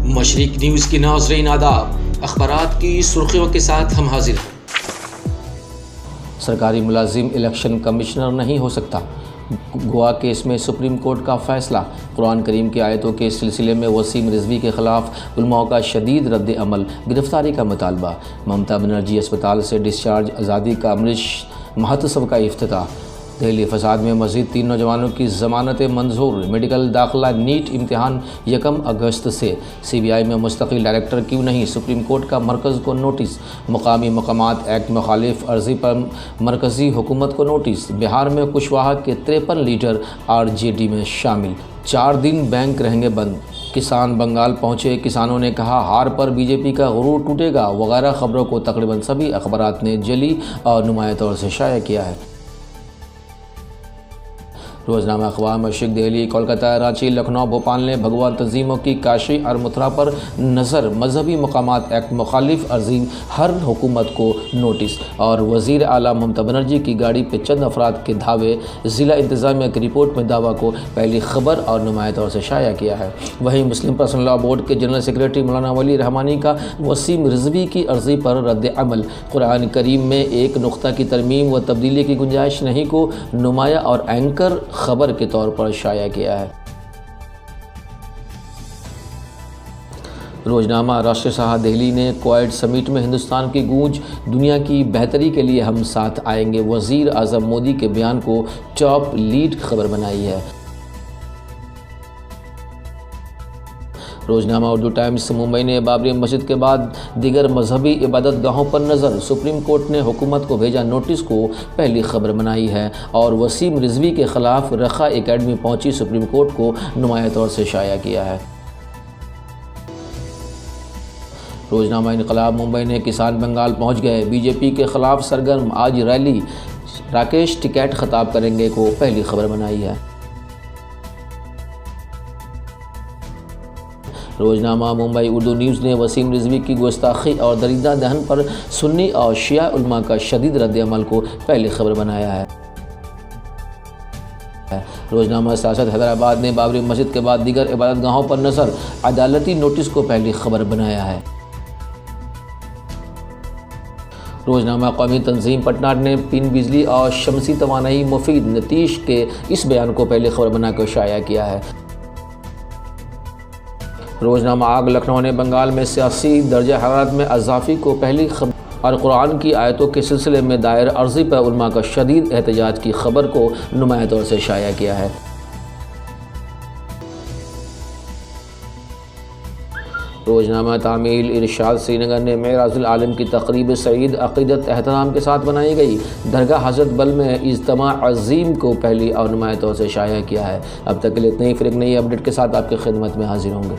مشرق نیوز کی ناظرین آداب، اخبارات کی سرخیوں کے ساتھ ہم حاضر ہیں۔ سرکاری ملازم الیکشن کمشنر نہیں ہو سکتا، گوا کیس میں سپریم کورٹ کا فیصلہ۔ قرآن کریم کی آیتوں کے سلسلے میں وسیم رضوی کے خلاف علماء کا شدید رد عمل، گرفتاری کا مطالبہ۔ ممتا بنرجی اسپتال سے ڈسچارج، آزادی کا امرت مہوتسو کا افتتاح۔ دہلی فساد میں مزید 3 نوجوانوں کی ضمانتیں منظور۔ میڈیکل داخلہ نیٹ امتحان 1 اگست سے۔ سی بی آئی میں مستقل ڈائریکٹر کیوں نہیں، سپریم کورٹ کا مرکز کو نوٹس۔ مقامی مقامات ایکٹ مخالف عرضی پر مرکزی حکومت کو نوٹس۔ بہار میں کشواہا کے 53 لیڈر آر جے ڈی میں شامل۔ 4 دن بینک رہیں گے بند۔ کسان بنگال پہنچے، کسانوں نے کہا ہار پر بی جے پی کا غرور ٹوٹے گا وغیرہ خبروں کو تقریباً سبھی اخبارات نے جعلی اور نمایاں طور سے شائع کیا ہے۔ روزنامہ اخبار مشرق دہلی، کولکاتہ، رانچی، لکھنؤ، بھوپال نے بھگوان تنظیموں کی کاشی اور متھرا پر نظر۔ مذہبی مقامات ایکٹ مخالف عرضی، ہر حکومت کو نوٹس۔ اور وزیر اعلیٰ ممتا بنرجی کی گاڑی پہ چند افراد کے دھاوے، ضلع انتظامیہ کی رپورٹ میں دعویٰ کو پہلی خبر اور نمایاں طور سے شائع کیا ہے۔ وہیں مسلم پرسنل لاء بورڈ کے جنرل سیکریٹری مولانا ولی رحمانی کا وسیم رضوی کی عرضی پر رد عمل۔ قرآن کریم میں ایک نقطہ کی ترمیم و تبدیلی کی گنجائش نہیں کو نمایاں اور اینکر خبر کے طور پر شائع کیا ہے۔ روزنامہ راشٹر سہا دہلی نے کوائڈ سمٹ میں ہندوستان کی گونج، دنیا کی بہتری کے لیے ہم ساتھ آئیں گے، وزیر اعظم مودی کے بیان کو ٹاپ لیڈ خبر بنائی ہے۔ روزنامہ اردو ٹائمز ممبئی نے بابری مسجد کے بعد دیگر مذہبی عبادت گاہوں پر نظر، سپریم کورٹ نے حکومت کو بھیجا نوٹس کو پہلی خبر بنائی ہے۔ اور وسیم رضوی کے خلاف رخا اکیڈمی پہنچی، سپریم کورٹ کو نمایاں طور سے شائع کیا ہے۔ روزنامہ انقلاب ممبئی نے کسان بنگال پہنچ گئے، بی جے پی کے خلاف سرگرم، آج ریلی، راکیش ٹکیٹ خطاب کریں گے کو پہلی خبر بنائی ہے۔ روزنامہ ممبئی اردو نیوز نے وسیم رضوی کی گستاخی اور دریدہ دہن پر سنی اور شیعہ علماء کا شدید رد عمل کو پہلی خبر بنایا ہے۔ روزنامہ سیاست حیدرآباد نے بابری مسجد کے بعد دیگر عبادت گاہوں پر نظر، عدالتی نوٹس کو پہلی خبر بنایا ہے۔ روزنامہ قومی تنظیم پٹنہ نے پن بجلی اور شمسی توانائی مفید، نتیش کے اس بیان کو پہلی خبر بنا کر شائع کیا ہے۔ روزنامہ آگ لکھنؤ نے بنگال میں سیاسی درجہ حرارت میں اضافے کو پہلی خبر اور قرآن کی آیتوں کے سلسلے میں دائر عرضی پر علماء کا شدید احتجاج کی خبر کو نمایاں طور سے شائع کیا ہے۔ روزنامہ تعمیل ارشاد سری نگر نے معراج العالم کی تقریب سعید عقیدت احترام کے ساتھ بنائی گئی، درگاہ حضرت بل میں اجتماع عظیم کو پہلی اور نمایاں طور سے شائع کیا ہے۔ اب تک کے لیے اتنا ہی، پھر ایک نئی اپڈیٹ کے ساتھ آپ کی خدمت میں حاضر ہوں گے۔